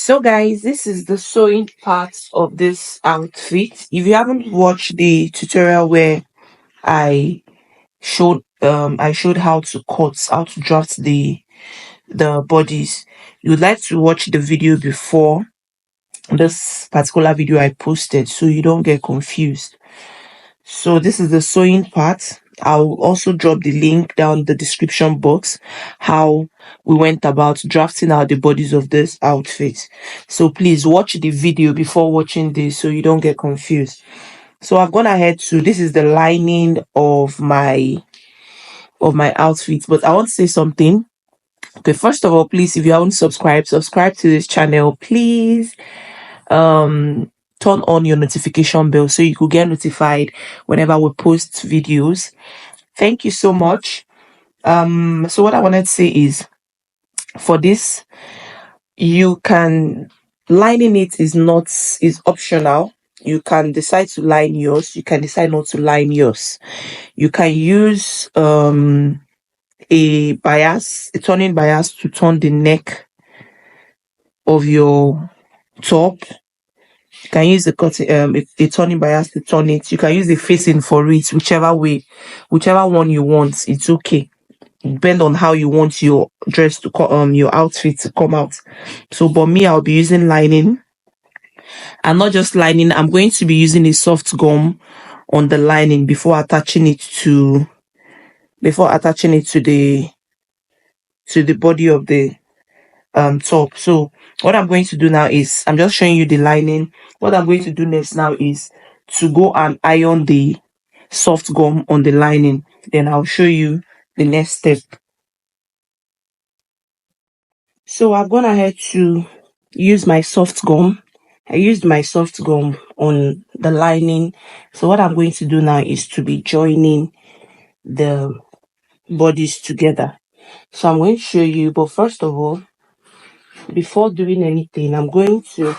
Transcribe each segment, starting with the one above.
So guys, this is the sewing part of this outfit. If you haven't watched the tutorial where I showed how to draft the bodies, you'd like to watch the video before this particular video I posted so you don't get confused. So this is the sewing part. I'll also drop the link down the description box how we went about drafting out the bodies of this outfit. So please watch the video before watching this so you don't get confused. So I've gone ahead to this is the lining of my outfit, but I want to say something. Okay, first of all, please, if you haven't subscribe to this channel, please. Turn on your notification bell so you could get notified whenever we post videos. Thank you so much. So what I wanted to say is for this, you can lining it is optional. You can decide to line yours, you can decide not to line yours. You can use a turning bias to turn the neck of your top. You can use a turning bias to turn it. You can use the facing for it, whichever one you want. It's okay. Depend on how you want your dress to your outfit to come out. So, but me, I'll be using lining, and not just lining. I'm going to be using a soft gum on the lining before attaching it to the body of the top. So what I'm going to do now is I'm just showing you the lining. What I'm going to do next now is to go and iron the soft gum on the lining. Then I'll show you the next step. So I've gone ahead to use my soft gum. I used my soft gum on the lining. So what I'm going to do now is to be joining the bodies together. So I'm going to show you, but first of all, before doing anything, I'm going to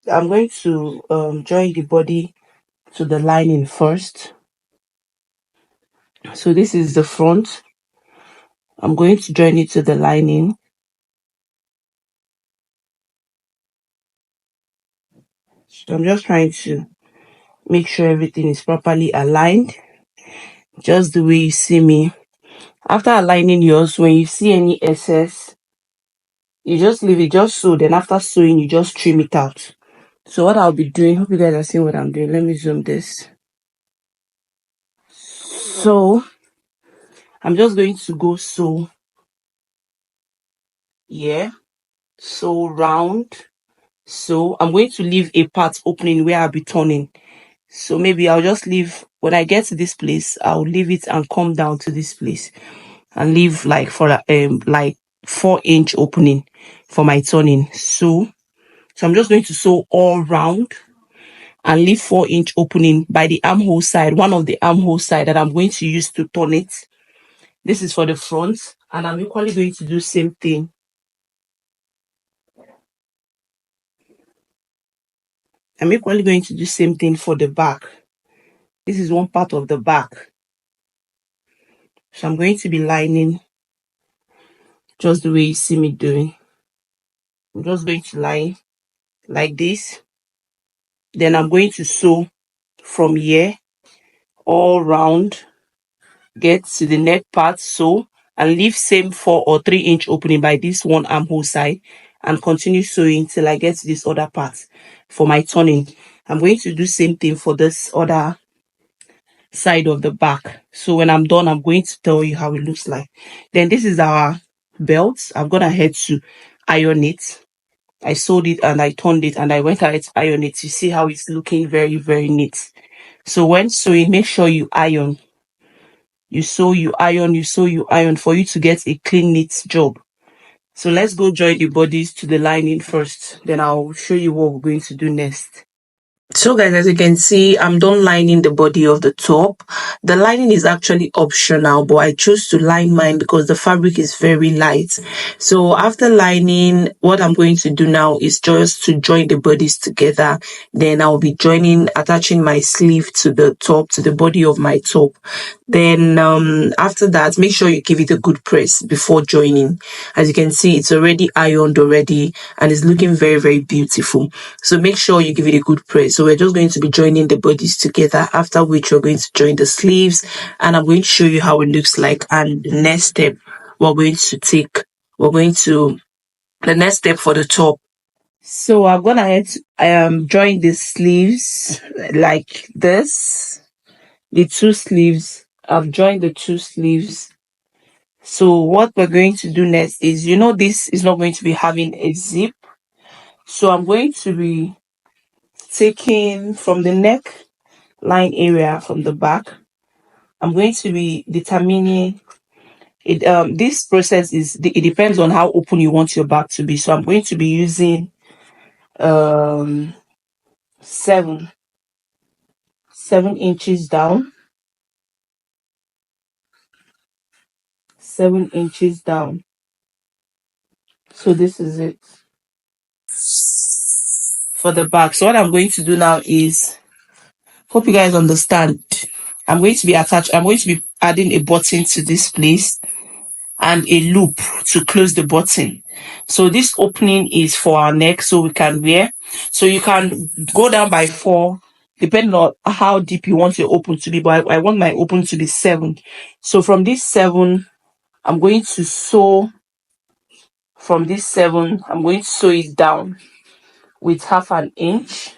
join the body to the lining first. So this is the front. I'm going to join it to the lining. So I'm just trying to make sure everything is properly aligned, just the way you see me. After aligning yours, when you see any excess, you just leave it, just sew. Then after sewing, you just trim it out. So what I'll be doing, hope you guys are seeing what I'm doing. Let me zoom this. So I'm just going to go sew here, sew round. So I'm going to leave a part opening where I'll be turning. So maybe I'll just leave, when I get to this place, I'll leave it and come down to this place and leave like 4-inch opening for my turning. So I'm just going to sew all round and leave 4-inch opening by the armhole side, one of the armhole side that I'm going to use to turn it. This is for the front, and I'm equally going to do same thing. I'm equally going to do same thing for the back. This is one part of the back. So I'm going to be lining just the way you see me doing. I'm just going to line like this. Then I'm going to sew from here all round, get to the neck part, sew, and leave same 4 or 3-inch opening by this one armhole side, and continue sewing till I get to this other part for my turning. I'm going to do same thing for this other side of the back. So when I'm done, I'm going to tell you how it looks like. Then this is our belt. I've gone ahead to iron it. I sewed it and I turned it and I went ahead to iron it. You see how it's looking very, very neat. So when sewing, make sure you iron. You sew, you iron, you sew, you iron for you to get a clean, neat job. So let's go join the bodies to the lining first. Then I'll show you what we're going to do next. So guys, as you can see, I'm done lining the body of the top. The lining is actually optional, but I chose to line mine because the fabric is very light. So after lining, what I'm going to do now is just to join the bodies together. Then I'll be attaching my sleeve to the top, to the body of my top. Then after that, make sure you give it a good press before joining. As you can see, it's already ironed already and it's looking very, very beautiful. So make sure you give it a good press. So we're just going to be joining the bodies together, after which we're going to join the sleeves, and I'm going to show you how it looks like. And the next step the next step for the top. So I'm gonna join the sleeves like this. The two sleeves. I've joined the two sleeves. So what we're going to do next is, this is not going to be having a zip. So I'm going to be taking from the neck line area from the back. I'm going to be determining it. This process it depends on how open you want your back to be. So I'm going to be using 7 inches down, 7 inches down. So this is it for the back. So what I'm going to do now is, hope you guys understand, I'm going to be adding a button to this place and a loop to close the button. So this opening is for our neck, so we can wear. So you can go down by 4 depending on how deep you want your open to be, but I want my open to be 7. So from this 7, I'm going to sew. From this 7, I'm going to sew it down with 1/2 inch.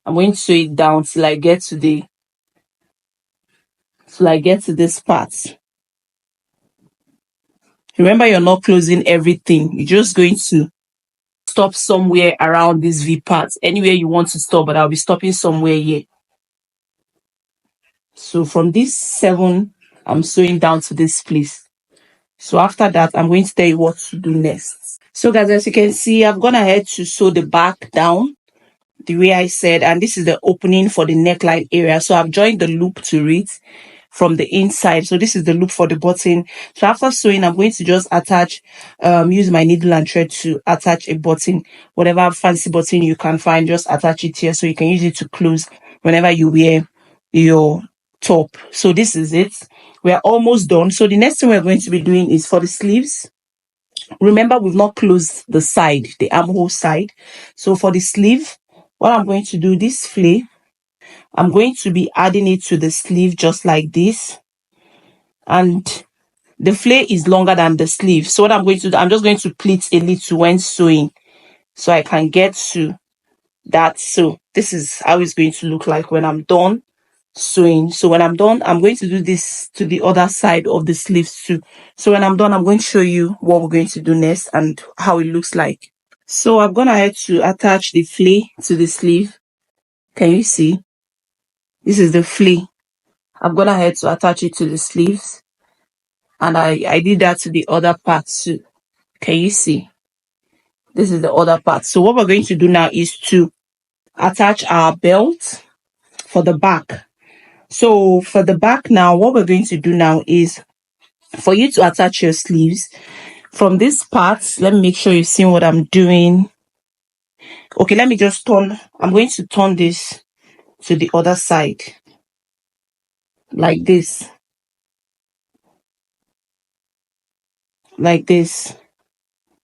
I'm going to sew it down till I get to this part. Remember, you're not closing everything. You're just going to stop somewhere around this V part. Anywhere you want to stop, but I'll be stopping somewhere here. So from this 7, I'm sewing down to this place. So after that, I'm going to tell you what to do next. So guys, as you can see, I've gone ahead to sew the back down the way I said, and this is the opening for the neckline area. So I've joined the loop to it from the inside. So this is the loop for the button. So after sewing, I'm going to just attach, use my needle and thread to attach a button. Whatever fancy button you can find, just attach it here so you can use it to close whenever you wear your top. So this is it. We're almost done. So the next thing we're going to be doing is for the sleeves. Remember, we've not closed the side, the armhole side. So for the sleeve, what I'm going to do, this flay, I'm going to be adding it to the sleeve just like this. And the flay is longer than the sleeve. So what I'm going to do, I'm just going to pleat a little when sewing so I can get to that. So this is how it's going to look like when I'm done sewing. So when I'm done, I'm going to do this to the other side of the sleeves too. So when I'm done, I'm going to show you what we're going to do next and how it looks like. So I've gone ahead to attach the flay to the sleeve. Can you see? This is the flay. I've gone ahead to attach it to the sleeves, and I did that to the other part too. Can you see? This is the other part. So what we're going to do now is to attach our belt for the back. So for the back now, what we're going to do now is for you to attach your sleeves from this part. Let me make sure you see what I'm doing. Okay, let me just turn. I'm going to turn this to the other side like this. Like this.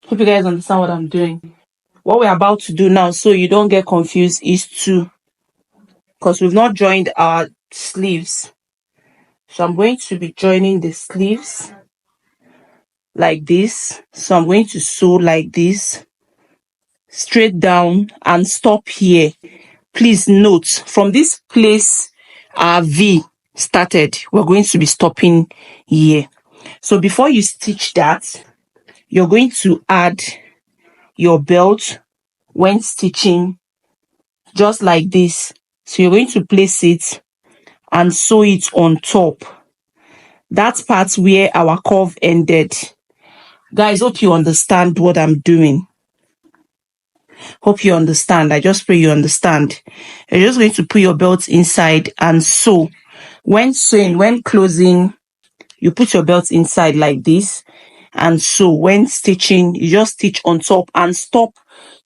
Hope you guys understand what I'm doing. What we're about to do now, so you don't get confused, is to, because we've not joined our sleeves, so I'm going to be joining the sleeves like this. So I'm going to sew like this straight down and stop here. Please note, from this place our V started, we're going to be stopping here. So before you stitch that, you're going to add your belt when stitching just like this. So you're going to place it and sew it on top. That part where our curve ended. Guys, hope you understand what I'm doing. Hope you understand. I just pray you understand. You're just going to put your belt inside and sew. When sewing, when closing, you put your belt inside like this. And so when stitching, you just stitch on top and stop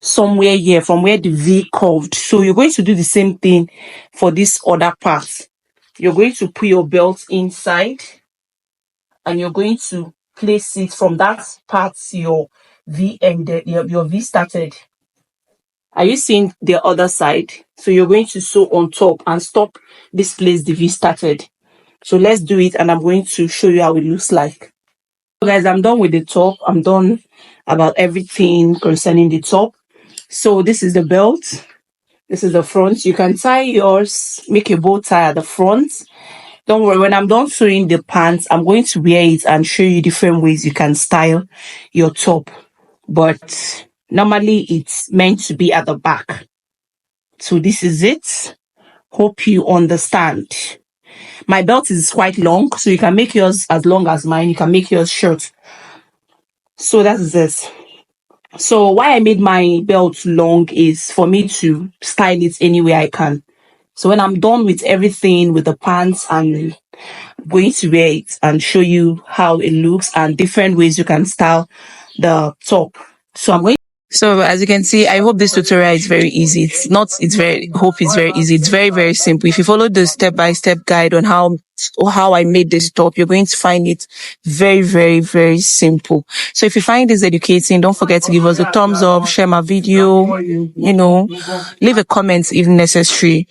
somewhere here from where the V curved. So you're going to do the same thing for this other part. You're going to put your belt inside and you're going to place it from that part your V ended, your V started. Are you seeing the other side? So you're going to sew on top and stop this place the V started. So let's do it, and I'm going to show you how it looks like. So guys, I'm done with the top. I'm done about everything concerning the top. So this is the belt. This is the front. You can tie yours, make a bow tie at the front. Don't worry, when I'm done sewing the pants, I'm going to wear it and show you different ways you can style your top. But normally it's meant to be at the back. So this is it. Hope you understand. My belt is quite long, so you can make yours as long as mine. You can make yours short. So that is this. So why I made my belt long is for me to style it any way I can. So when I'm done with everything, with the pants, I'm going to wear it and show you how it looks and different ways you can style the top. So I'm going. So as you can see, I hope this tutorial is very easy. Hope it's very easy. It's very, very simple. If you follow the step-by-step guide on how I made this top, you're going to find it very, very, very simple. So if you find this educating, don't forget to give us a thumbs up, share my video, leave a comment if necessary.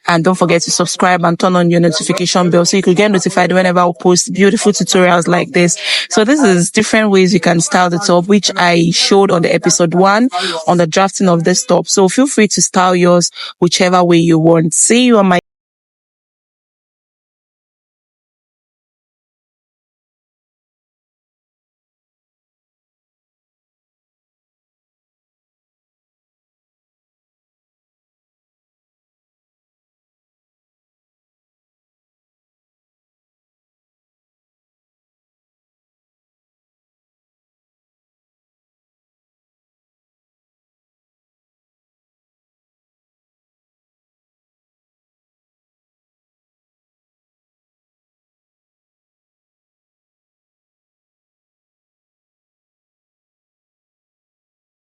And don't forget to subscribe and turn on your notification bell so you can get notified whenever I post beautiful tutorials like this. So this is different ways you can style the top, which I showed on the episode 1 on the drafting of this top. So feel free to style yours whichever way you want. See you on my